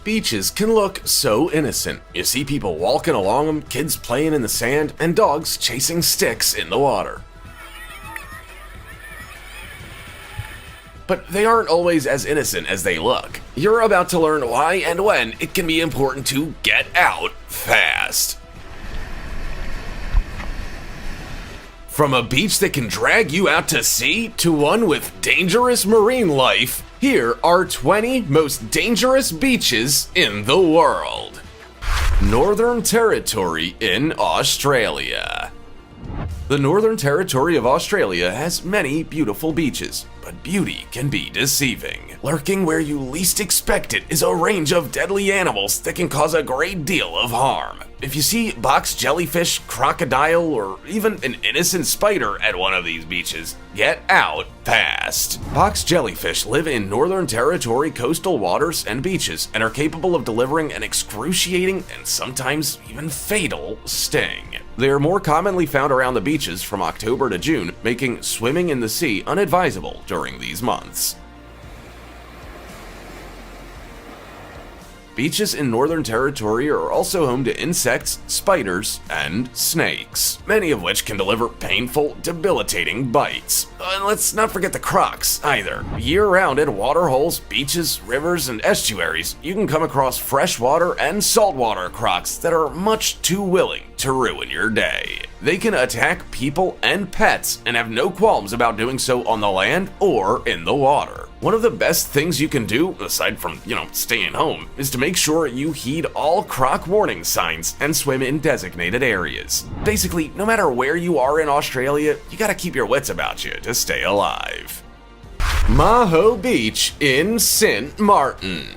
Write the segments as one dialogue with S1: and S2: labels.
S1: Beaches can look so innocent. You see people walking along them, kids playing in the sand, and dogs chasing sticks in the water. But they aren't always as innocent as they look. You're about to learn why and when it can be important to get out fast. From a beach that can drag you out to sea to one with dangerous marine life, here are 20 most dangerous beaches in the world. Northern Territory in Australia. The Northern Territory of Australia has many beautiful beaches, but beauty can be deceiving. Lurking where you least expect it is a range of deadly animals that can cause a great deal of harm. If you see box jellyfish, crocodile, or even an innocent spider at one of these beaches, get out fast. Box jellyfish live in Northern Territory coastal waters and beaches and are capable of delivering an excruciating and sometimes even fatal sting. They are more commonly found around the beaches from October to June, making swimming in the sea unadvisable during these months. Beaches in Northern Territory are also home to insects, spiders, and snakes, many of which can deliver painful, debilitating bites. And let's not forget the crocs, either. Year-round at waterholes, beaches, rivers, and estuaries, you can come across freshwater and saltwater crocs that are much too willing to ruin your day. They can attack people and pets and have no qualms about doing so on the land or in the water. One of the best things you can do, aside from, staying home, is to make sure you heed all croc warning signs and swim in designated areas. Basically, no matter where you are in Australia, you gotta keep your wits about you to stay alive. Maho Beach in St. Martin.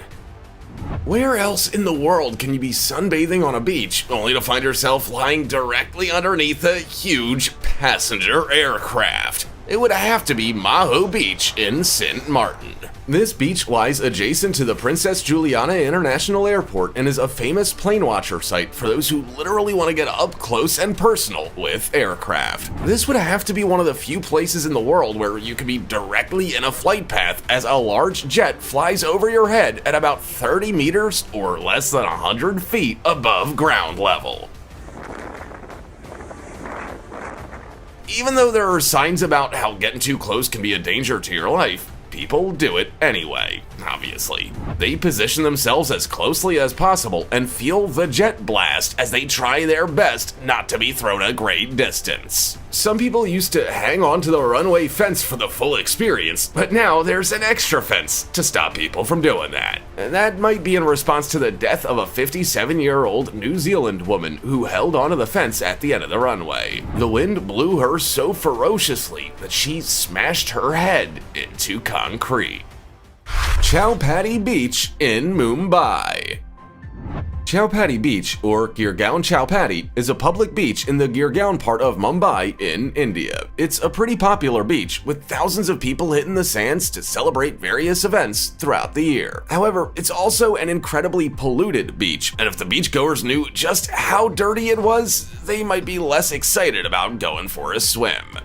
S1: Where else in the world can you be sunbathing on a beach only to find yourself lying directly underneath a huge passenger aircraft? It would have to be Maho Beach in St. Martin. This beach lies adjacent to the Princess Juliana International Airport and is a famous plane watcher site for those who literally want to get up close and personal with aircraft. This would have to be one of the few places in the world where you could be directly in a flight path as a large jet flies over your head at about 30 meters or less than 100 feet above ground level. Even though there are signs about how getting too close can be a danger to your life, people do it anyway, obviously. They position themselves as closely as possible and feel the jet blast as they try their best not to be thrown a great distance. Some people used to hang on to the runway fence for the full experience, but now there's an extra fence to stop people from doing that. And that might be in response to the death of a 57-year-old New Zealand woman who held onto the fence at the end of the runway. The wind blew her so ferociously that she smashed her head into concrete. Chowpatty Beach in Mumbai. Chowpatty Beach, or Girgaon Chowpatty, is a public beach in the Girgaon part of Mumbai in India. It's a pretty popular beach, with thousands of people hitting the sands to celebrate various events throughout the year. However, it's also an incredibly polluted beach, and if the beachgoers knew just how dirty it was, they might be less excited about going for a swim.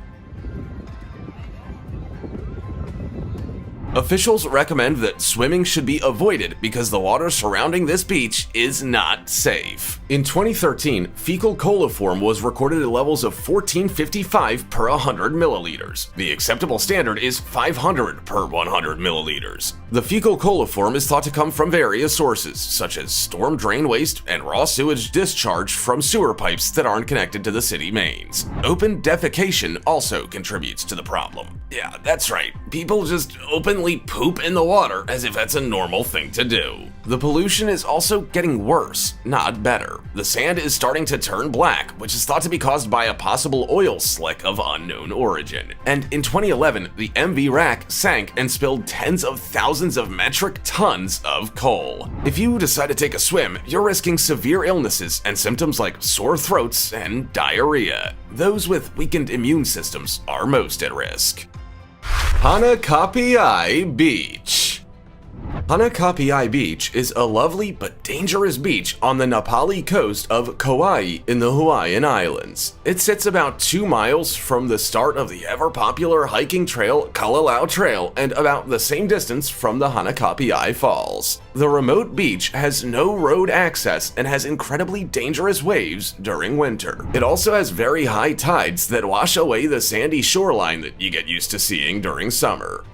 S1: Officials recommend that swimming should be avoided because the water surrounding this beach is not safe. In 2013, fecal coliform was recorded at levels of 1455 per 100 milliliters. The acceptable standard is 500 per 100 milliliters. The fecal coliform is thought to come from various sources, such as storm drain waste and raw sewage discharge from sewer pipes that aren't connected to the city mains. Open defecation also contributes to the problem. Yeah, that's right. People just openly poop in the water as if that's a normal thing to do. The pollution is also getting worse, not better. The sand is starting to turn black, which is thought to be caused by a possible oil slick of unknown origin. And in 2011, the MV Rack sank and spilled tens of thousands of metric tons of coal. If you decide to take a swim, you're risking severe illnesses and symptoms like sore throats and diarrhea. Those with weakened immune systems are most at risk. Hanakapi Beach. Hanakapi Beach is a lovely but dangerous beach on the Napali coast of Kauai in the Hawaiian Islands. It sits about 2 miles from the start of the ever-popular hiking trail Kalalau Trail and about the same distance from the Hanakapi Falls. The remote beach has no road access and has incredibly dangerous waves during winter. It also has very high tides that wash away the sandy shoreline that you get used to seeing during summer.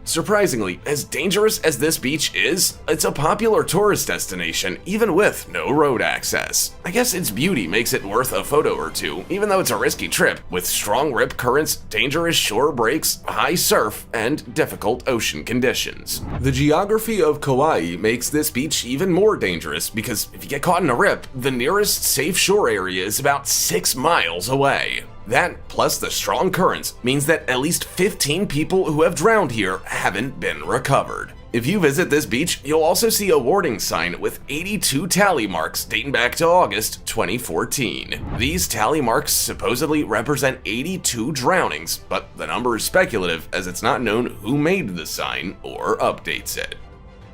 S1: Surprisingly, as dangerous as this beach is, it's a popular tourist destination even with no road access. I guess its beauty makes it worth a photo or two, even though it's a risky trip, with strong rip currents, dangerous shore breaks, high surf, and difficult ocean conditions. The geography of Kauai makes this beach even more dangerous because if you get caught in a rip, the nearest safe shore area is about 6 miles away. That, plus the strong currents, means that at least 15 people who have drowned here haven't been recovered. If you visit this beach, you'll also see a warning sign with 82 tally marks dating back to August 2014. These tally marks supposedly represent 82 drownings, but the number is speculative as it's not known who made the sign or updates it.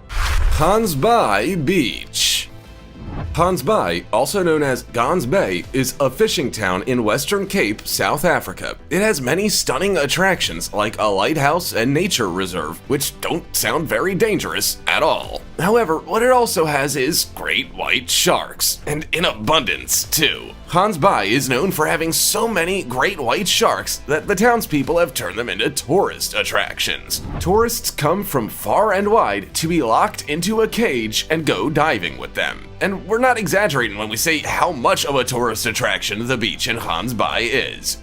S1: Hansbai Beach. Hansbai, also known as Gans Bay, is a fishing town in Western Cape, South Africa. It has many stunning attractions like a lighthouse and nature reserve, which don't sound very dangerous at all. However, what it also has is great white sharks, and in abundance too. Hansbai is known for having so many great white sharks that the townspeople have turned them into tourist attractions. Tourists come from far and wide to be locked into a cage and go diving with them. And we're not exaggerating when we say how much of a tourist attraction the beach in Hansbai is.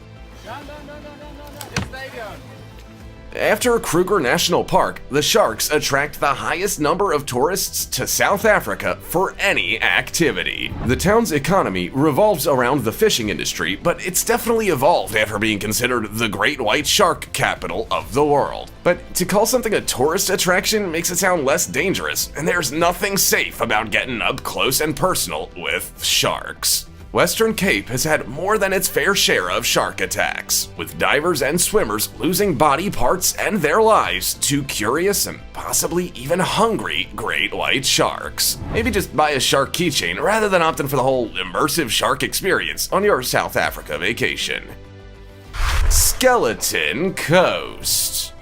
S1: After Kruger National Park, the sharks attract the highest number of tourists to South Africa for any activity. The town's economy revolves around the fishing industry, but it's definitely evolved after being considered the great white shark capital of the world. But to call something a tourist attraction makes it sound less dangerous, and there's nothing safe about getting up close and personal with sharks. Western Cape has had more than its fair share of shark attacks, with divers and swimmers losing body parts and their lives to curious and possibly even hungry great white sharks. Maybe just buy a shark keychain rather than opting for the whole immersive shark experience on your South Africa vacation. Skeleton Coast.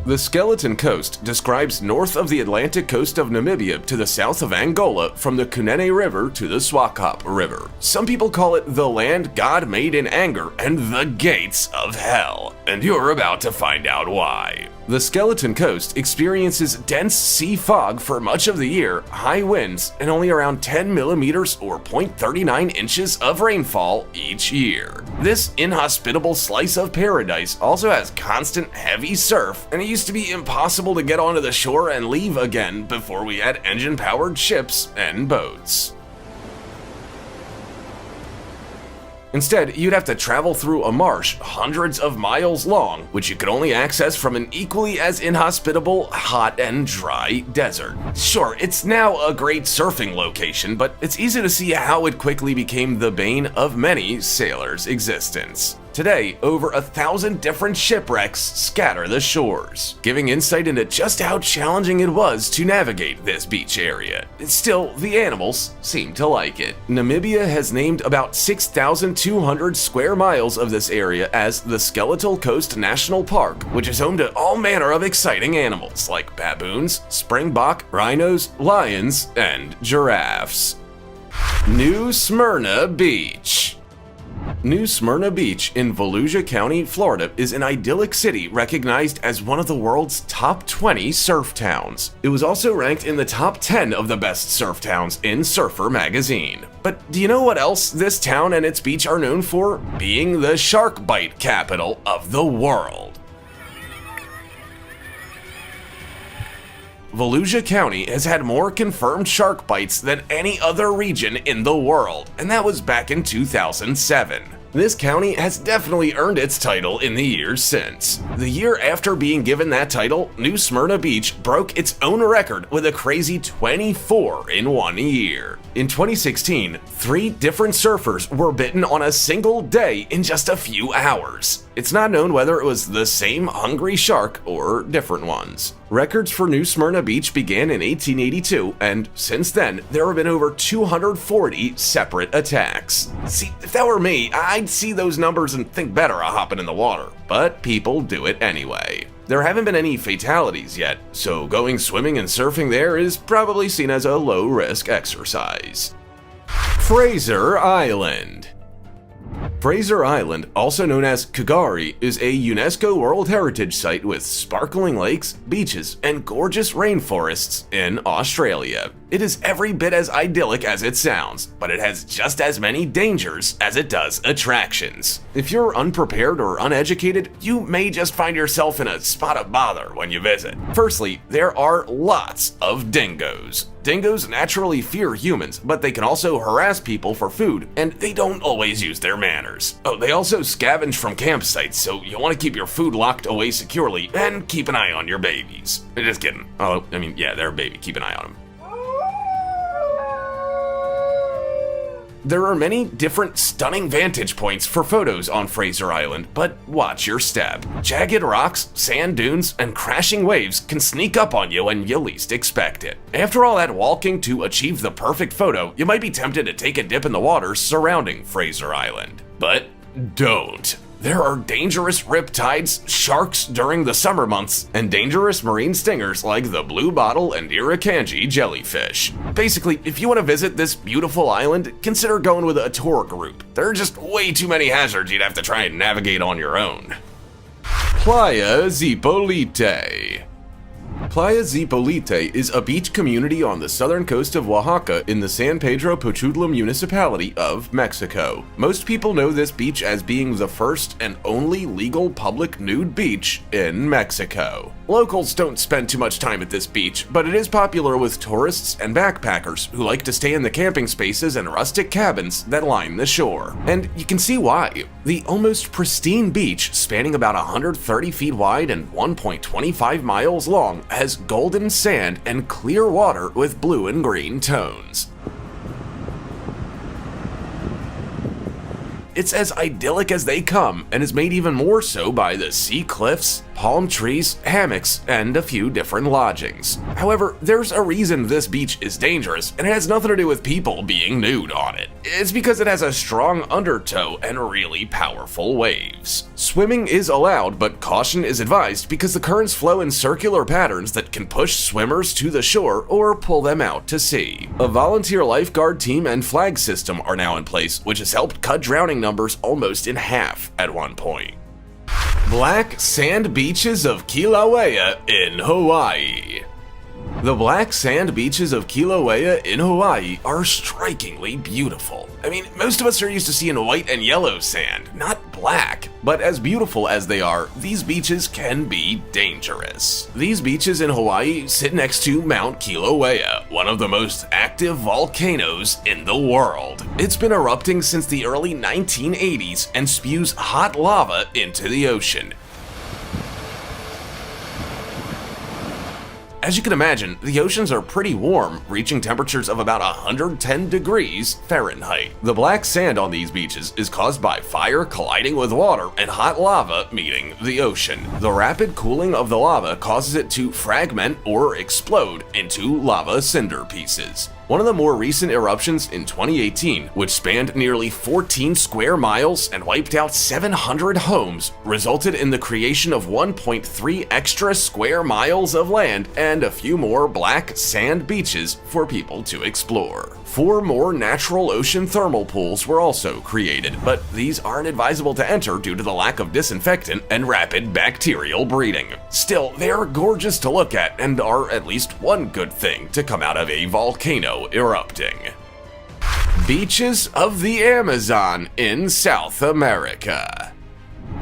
S1: The Skeleton Coast describes north of the Atlantic coast of Namibia to the south of Angola from the Kunene River to the Swakop River. Some people call it the land God made in anger and the gates of hell, and you're about to find out why. The Skeleton Coast experiences dense sea fog for much of the year, high winds, and only around 10 millimeters or 0.39 inches of rainfall each year. This inhospitable slice of paradise also has constant heavy surf, and it used to be impossible to get onto the shore and leave again before we had engine-powered ships and boats. Instead, you'd have to travel through a marsh hundreds of miles long, which you could only access from an equally as inhospitable, hot and dry desert. Sure, it's now a great surfing location, but it's easy to see how it quickly became the bane of many sailors' existence. Today, over 1,000 different shipwrecks scatter the shores, giving insight into just how challenging it was to navigate this beach area. Still, the animals seem to like it. Namibia has named about 6,200 square miles of this area as the Skeletal Coast National Park, which is home to all manner of exciting animals like baboons, springbok, rhinos, lions, and giraffes. New Smyrna Beach. New Smyrna Beach in Volusia County, Florida is an idyllic city recognized as one of the world's top 20 surf towns. It was also ranked in the top 10 of the best surf towns in Surfer magazine. But do you know what else this town and its beach are known for? Being the shark bite capital of the world. Volusia County has had more confirmed shark bites than any other region in the world, and that was back in 2007. This county has definitely earned its title in the years since. The year after being given that title, New Smyrna Beach broke its own record with a crazy 24 in 1 year. In 2016, 3 different surfers were bitten on a single day in just a few hours. It's not known whether it was the same hungry shark or different ones. Records for New Smyrna Beach began in 1882, and since then, there have been over 240 separate attacks. See, if that were me, I'd see those numbers and think better of hopping in the water, but people do it anyway. There haven't been any fatalities yet, so going swimming and surfing there is probably seen as a low-risk exercise. Fraser Island. Fraser Island, also known as Kagari, is a UNESCO World Heritage Site with sparkling lakes, beaches, and gorgeous rainforests in Australia. It is every bit as idyllic as it sounds, but it has just as many dangers as it does attractions. If you're unprepared or uneducated, you may just find yourself in a spot of bother when you visit. Firstly, there are lots of dingoes. Dingoes naturally fear humans, but they can also harass people for food, and they don't always use their manners. Oh, they also scavenge from campsites, so you'll want to keep your food locked away securely and keep an eye on your babies. Just kidding. Oh, I mean, yeah, they're a baby. Keep an eye on them. There are many different stunning vantage points for photos on Fraser Island, but watch your step. Jagged rocks, sand dunes, and crashing waves can sneak up on you when you least expect it. After all that walking to achieve the perfect photo, you might be tempted to take a dip in the waters surrounding Fraser Island. But don't. There are dangerous riptides, sharks during the summer months, and dangerous marine stingers like the blue bottle and irukandji jellyfish. Basically, if you want to visit this beautiful island, consider going with a tour group. There are just way too many hazards you'd have to try and navigate on your own. Playa Zipolite. Playa Zipolite is a beach community on the southern coast of Oaxaca in the San Pedro Pochutla municipality of Mexico. Most people know this beach as being the first and only legal public nude beach in Mexico. Locals don't spend too much time at this beach, but it is popular with tourists and backpackers who like to stay in the camping spaces and rustic cabins that line the shore. And you can see why. The almost pristine beach, spanning about 130 feet wide and 1.25 miles long, has golden sand and clear water with blue and green tones. It's as idyllic as they come, and is made even more so by the sea cliffs, palm trees, hammocks, and a few different lodgings. However, there's a reason this beach is dangerous, and it has nothing to do with people being nude on it. It's because it has a strong undertow and really powerful waves. Swimming is allowed, but caution is advised because the currents flow in circular patterns that can push swimmers to the shore or pull them out to sea. A volunteer lifeguard team and flag system are now in place, which has helped cut drowning numbers almost in half at one point. Black sand beaches of Kilauea in Hawaii. The black sand beaches of Kilauea in Hawaii are strikingly beautiful. I mean, most of us are used to seeing white and yellow sand, not black. But as beautiful as they are, these beaches can be dangerous. These beaches in Hawaii sit next to Mount Kilauea, one of the most active volcanoes in the world. It's been erupting since the early 1980s and spews hot lava into the ocean. As you can imagine, the oceans are pretty warm, reaching temperatures of about 110 degrees Fahrenheit. The black sand on these beaches is caused by fire colliding with water and hot lava meeting the ocean. The rapid cooling of the lava causes it to fragment or explode into lava cinder pieces. One of the more recent eruptions in 2018, which spanned nearly 14 square miles and wiped out 700 homes, resulted in the creation of 1.3 extra square miles of land and a few more black sand beaches for people to explore. 4 more natural ocean thermal pools were also created, but these aren't advisable to enter due to the lack of disinfectant and rapid bacterial breeding. Still, they're gorgeous to look at and are at least one good thing to come out of a volcano erupting. Beaches of the Amazon in South America.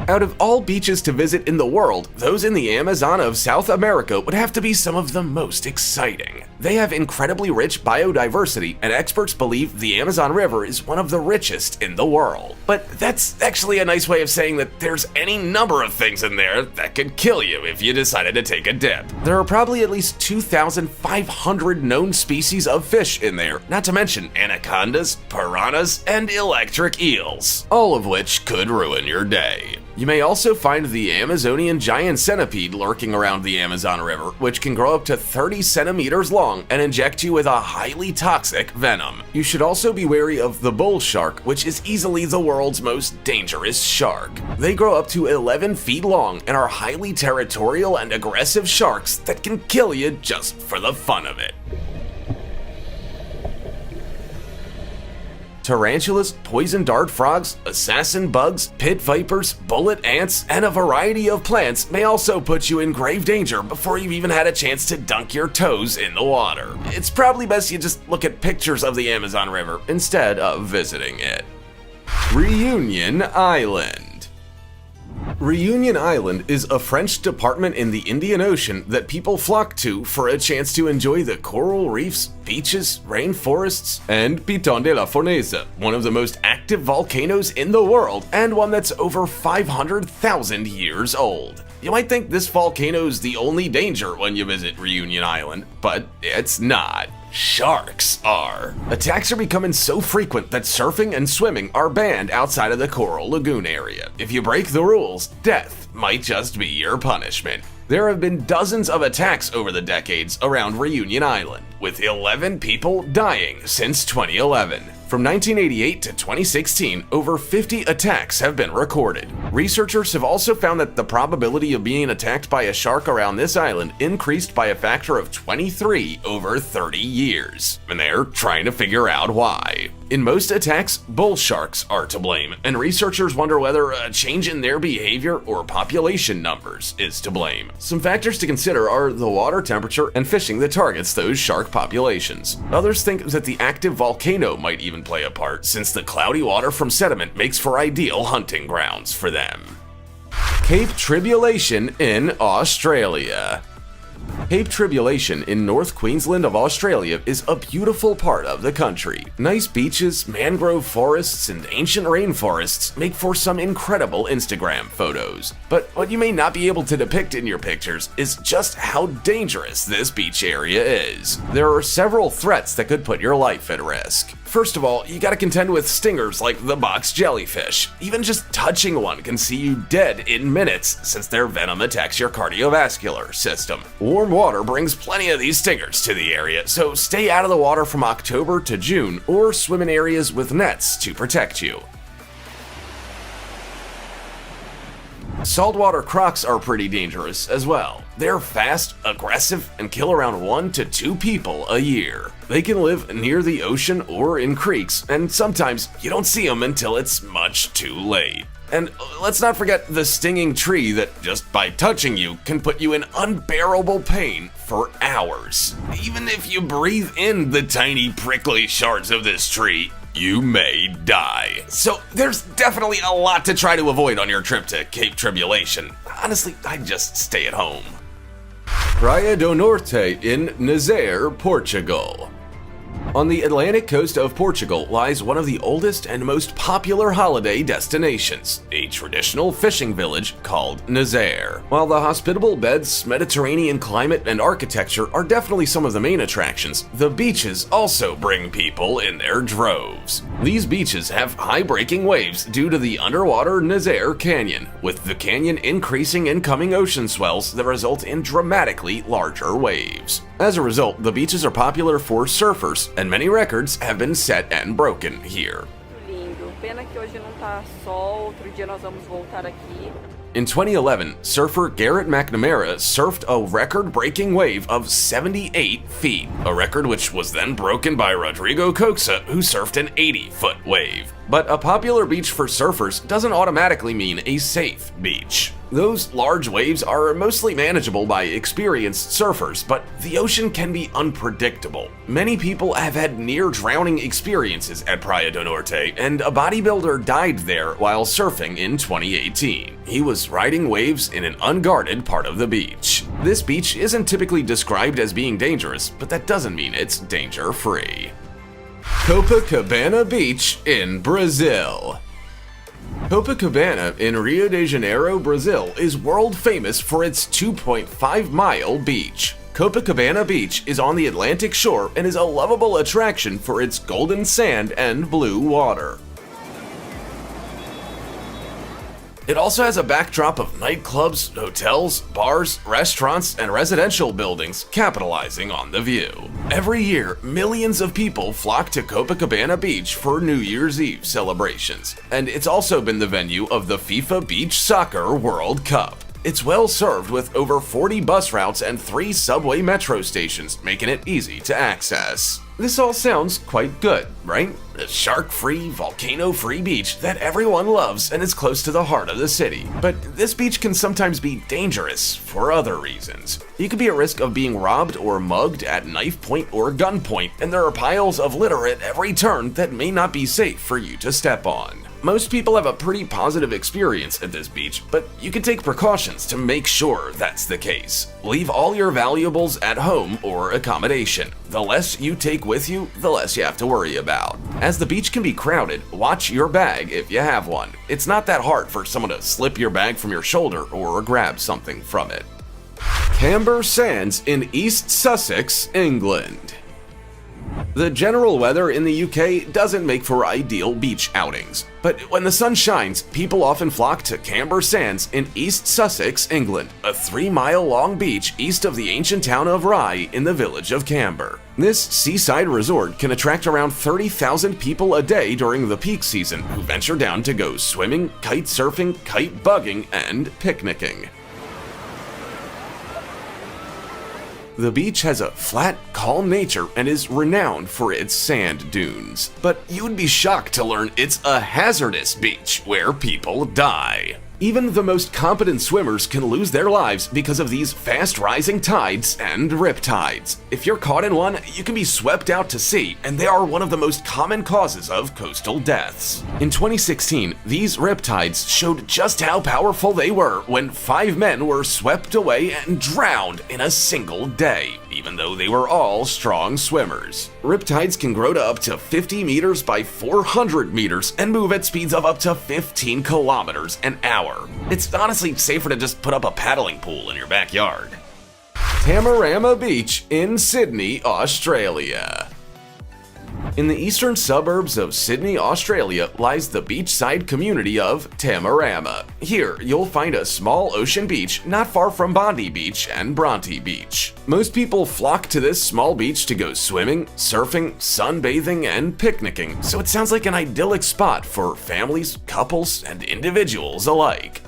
S1: Out of all beaches to visit in the world, those in the Amazon of South America would have to be some of the most exciting. They have incredibly rich biodiversity, and experts believe the Amazon River is one of the richest in the world. But that's actually a nice way of saying that there's any number of things in there that could kill you if you decided to take a dip. There are probably at least 2,500 known species of fish in there, not to mention anacondas, piranhas, and electric eels, all of which could ruin your day. You may also find the Amazonian giant centipede lurking around the Amazon River, which can grow up to 30 centimeters long and inject you with a highly toxic venom. You should also be wary of the bull shark, which is easily the world's most dangerous shark. They grow up to 11 feet long and are highly territorial and aggressive sharks that can kill you just for the fun of it. Tarantulas, poison dart frogs, assassin bugs, pit vipers, bullet ants, and a variety of plants may also put you in grave danger before you've even had a chance to dunk your toes in the water. It's probably best you just look at pictures of the Amazon River instead of visiting it. Reunion Island. Reunion Island is a French department in the Indian Ocean that people flock to for a chance to enjoy the coral reefs, beaches, rainforests, and Piton de la Fournaise, one of the most active volcanoes in the world and one that's over 500,000 years old. You might think this volcano's the only danger when you visit Reunion Island, but it's not. Sharks are. Attacks are becoming so frequent that surfing and swimming are banned outside of the Coral Lagoon area. If you break the rules, death might just be your punishment. There have been dozens of attacks over the decades around Reunion Island, with 11 people dying since 2011. From 1988 to 2016, over 50 attacks have been recorded. Researchers have also found that the probability of being attacked by a shark around this island increased by a factor of 23 over 30 years, and they're trying to figure out why. In most attacks, bull sharks are to blame, and researchers wonder whether a change in their behavior or population numbers is to blame. Some factors to consider are the water temperature and fishing that targets those shark populations. Others think that the active volcano might even play a part, since the cloudy water from sediment makes for ideal hunting grounds for them. Cape Tribulation in Australia. Cape Tribulation in North Queensland of Australia is a beautiful part of the country. Nice beaches, mangrove forests, and ancient rainforests make for some incredible Instagram photos. But what you may not be able to depict in your pictures is just how dangerous this beach area is. There are several threats that could put your life at risk. First of all, you gotta contend with stingers like the box jellyfish. Even just touching one can see you dead in minutes, since their venom attacks your cardiovascular system. Warm water brings plenty of these stingers to the area, so stay out of the water from October to June, or swim in areas with nets to protect you. Saltwater crocs are pretty dangerous as well. They're fast, aggressive, and kill around 1 to 2 people a year. They can live near the ocean or in creeks, and sometimes you don't see them until it's much too late. And let's not forget the stinging tree that just by touching you can put you in unbearable pain for hours. Even if you breathe in the tiny prickly shards of this tree, you may die. So there's definitely a lot to try to avoid on your trip to Cape Tribulation. Honestly, I'd just stay at home. Praia do Norte in Nazaré, Portugal. On the Atlantic coast of Portugal lies one of the oldest and most popular holiday destinations, a traditional fishing village called Nazaré. While the hospitable beds, Mediterranean climate, and architecture are definitely some of the main attractions, the beaches also bring people in their droves. These beaches have high-breaking waves due to the underwater Nazaré Canyon, with the canyon increasing incoming ocean swells that result in dramatically larger waves. As a result, the beaches are popular for surfers, and many records have been set and broken here. In 2011, surfer Garrett McNamara surfed a record-breaking wave of 78 feet, a record which was then broken by Rodrigo Coxa, who surfed an 80-foot wave. But a popular beach for surfers doesn't automatically mean a safe beach. Those large waves are mostly manageable by experienced surfers, but the ocean can be unpredictable. Many people have had near-drowning experiences at Praia do Norte, and a bodybuilder died there while surfing in 2018. He was riding waves in an unguarded part of the beach. This beach isn't typically described as being dangerous, but that doesn't mean it's danger-free. Copacabana Beach in Brazil. Copacabana in Rio de Janeiro, Brazil is world famous for its 2.5-mile beach. Copacabana Beach is on the Atlantic shore and is a lovable attraction for its golden sand and blue water. It also has a backdrop of nightclubs, hotels, bars, restaurants, and residential buildings capitalizing on the view. Every year, millions of people flock to Copacabana Beach for New Year's Eve celebrations, and it's also been the venue of the FIFA Beach Soccer World Cup. It's well served with over 40 bus routes and 3 subway metro stations, making it easy to access. This all sounds quite good, right? A shark-free, volcano-free beach that everyone loves and is close to the heart of the city. But this beach can sometimes be dangerous for other reasons. You could be at risk of being robbed or mugged at knife point or gunpoint, and there are piles of litter at every turn that may not be safe for you to step on. Most people have a pretty positive experience at this beach, but you can take precautions to make sure that's the case. Leave all your valuables at home or accommodation. The less you take with you, the less you have to worry about. As the beach can be crowded, watch your bag if you have one. It's not that hard for someone to slip your bag from your shoulder or grab something from it. Camber Sands in East Sussex, England. The general weather in the UK doesn't make for ideal beach outings, but when the sun shines, people often flock to Camber Sands in East Sussex, England, a 3-mile-long beach east of the ancient town of Rye in the village of Camber. This seaside resort can attract around 30,000 people a day during the peak season who venture down to go swimming, kite surfing, kite bugging, and picnicking. The beach has a flat, calm nature and is renowned for its sand dunes. But you'd be shocked to learn it's a hazardous beach where people die. Even the most competent swimmers can lose their lives because of these fast-rising tides and riptides. If you're caught in one, you can be swept out to sea, and they are one of the most common causes of coastal deaths. In 2016, these riptides showed just how powerful they were when 5 men were swept away and drowned in a single day, even though they were all strong swimmers. Riptides can grow to up to 50 meters by 400 meters and move at speeds of up to 15 kilometers an hour. It's honestly safer to just put up a paddling pool in your backyard. Tamarama Beach in Sydney, Australia. In the eastern suburbs of Sydney, Australia, lies the beachside community of Tamarama. Here, you'll find a small ocean beach not far from Bondi Beach and Bronte Beach. Most people flock to this small beach to go swimming, surfing, sunbathing, and picnicking, so it sounds like an idyllic spot for families, couples, and individuals alike.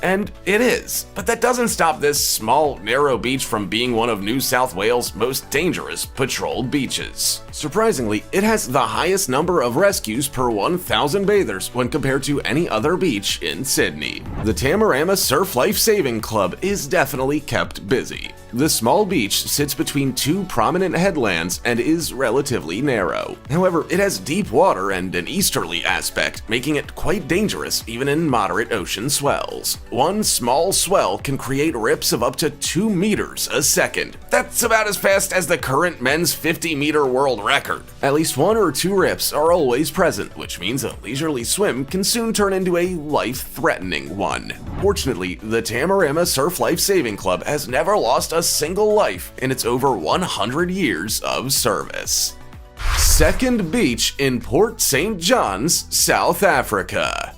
S1: And it is, but that doesn't stop this small, narrow beach from being one of New South Wales' most dangerous patrolled beaches. Surprisingly, it has the highest number of rescues per 1,000 bathers when compared to any other beach in Sydney. The Tamarama Surf Life Saving Club is definitely kept busy. The small beach sits between 2 prominent headlands and is relatively narrow. However, it has deep water and an easterly aspect, making it quite dangerous even in moderate ocean swells. One small swell can create rips of up to 2 meters a second. That's about as fast as the current men's 50-meter world record. At least 1 or 2 rips are always present, which means a leisurely swim can soon turn into a life-threatening one. Fortunately, the Tamarama Surf Life Saving Club has never lost a single life in its over 100 years of service. Second Beach in Port St. John's, South Africa.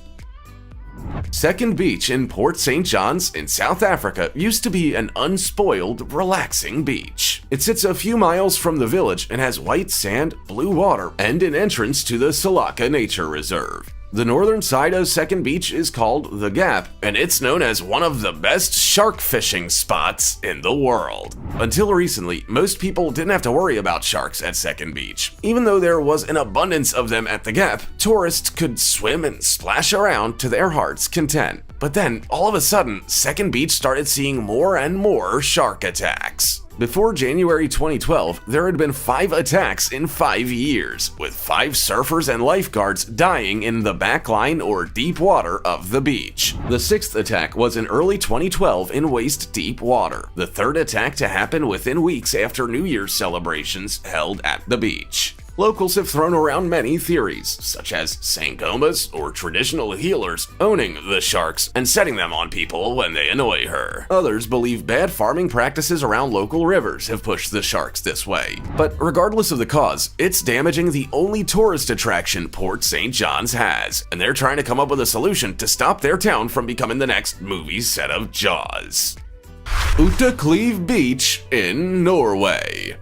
S1: Second Beach in Port St. John's in South Africa used to be an unspoiled, relaxing beach. It sits a few miles from the village and has white sand, blue water, and an entrance to the Salaka Nature Reserve. The northern side of Second Beach is called The Gap, and it's known as one of the best shark fishing spots in the world. Until recently, most people didn't have to worry about sharks at Second Beach. Even though there was an abundance of them at The Gap, tourists could swim and splash around to their heart's content. But then, all of a sudden, Second Beach started seeing more and more shark attacks. Before January 2012, there had been 5 attacks in 5 years, with 5 surfers and lifeguards dying in the backline or deep water of the beach. The 6th attack was in early 2012 in waist-deep water, the 3rd attack to happen within weeks after New Year's celebrations held at the beach. Locals have thrown around many theories, such as sangomas or traditional healers owning the sharks and setting them on people when they annoy her. Others believe bad farming practices around local rivers have pushed the sharks this way. But regardless of the cause, it's damaging the only tourist attraction Port St. John's has, and they're trying to come up with a solution to stop their town from becoming the next movie set of Jaws. Uteklev Beach in Norway.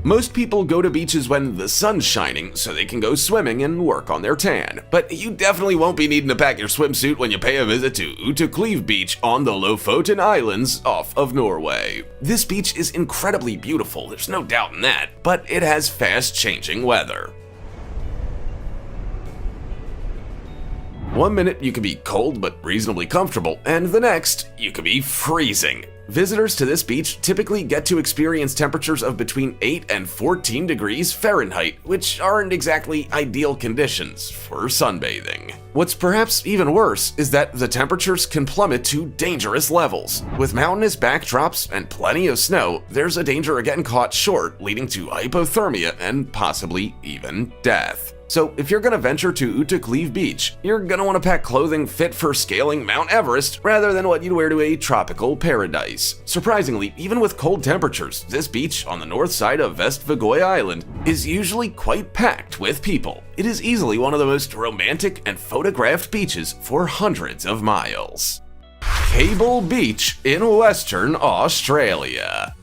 S1: Most people go to beaches when the sun's shining so they can go swimming and work on their tan, but you definitely won't be needing to pack your swimsuit when you pay a visit to Uteklev Beach on the Lofoten Islands off of Norway. This beach is incredibly beautiful, there's no doubt in that, but it has fast-changing weather. One minute you can be cold but reasonably comfortable, and the next you can be freezing. Visitors to this beach typically get to experience temperatures of between 8 and 14 degrees Fahrenheit, which aren't exactly ideal conditions for sunbathing. What's perhaps even worse is that the temperatures can plummet to dangerous levels. With mountainous backdrops and plenty of snow, there's a danger of getting caught short, leading to hypothermia and possibly even death. So if you're gonna venture to Uteklev Beach, you're gonna want to pack clothing fit for scaling Mount Everest rather than what you'd wear to a tropical paradise. Surprisingly, even with cold temperatures, this beach on the north side of Vestfogoy Island is usually quite packed with people. It is easily one of the most romantic and photographed beaches for hundreds of miles. Cable Beach in Western Australia.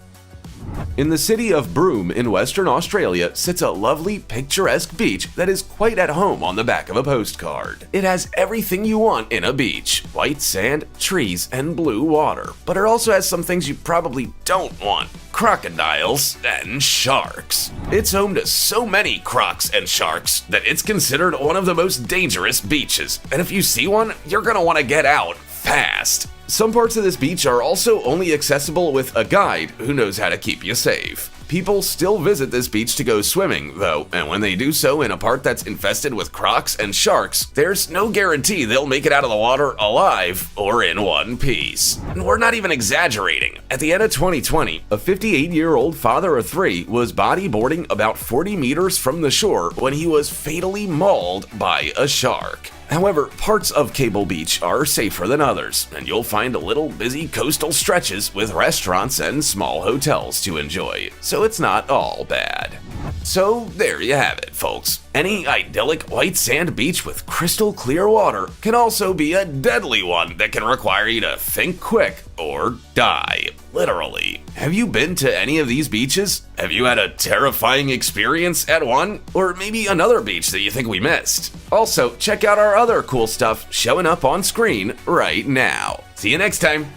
S1: In the city of Broome in Western Australia sits a lovely, picturesque beach that is quite at home on the back of a postcard. It has everything you want in a beach: white sand, trees, and blue water. But it also has some things you probably don't want: crocodiles and sharks. It's home to so many crocs and sharks that it's considered one of the most dangerous beaches. And if you see one, you're gonna want to get out fast. Some parts of this beach are also only accessible with a guide who knows how to keep you safe. People still visit this beach to go swimming, though, and when they do so in a part that's infested with crocs and sharks, there's no guarantee they'll make it out of the water alive or in one piece. And we're not even exaggerating. At the end of 2020, a 58-year-old father of 3 was bodyboarding about 40 meters from the shore when he was fatally mauled by a shark. However, parts of Cable Beach are safer than others, and you'll find little busy coastal stretches with restaurants and small hotels to enjoy, so it's not all bad. So there you have it, folks. Any idyllic white sand beach with crystal clear water can also be a deadly one that can require you to think quick or die. Literally. Have you been to any of these beaches? Have you had a terrifying experience at one? Or maybe another beach that you think we missed? Also, check out our other cool stuff showing up on screen right now. See you next time.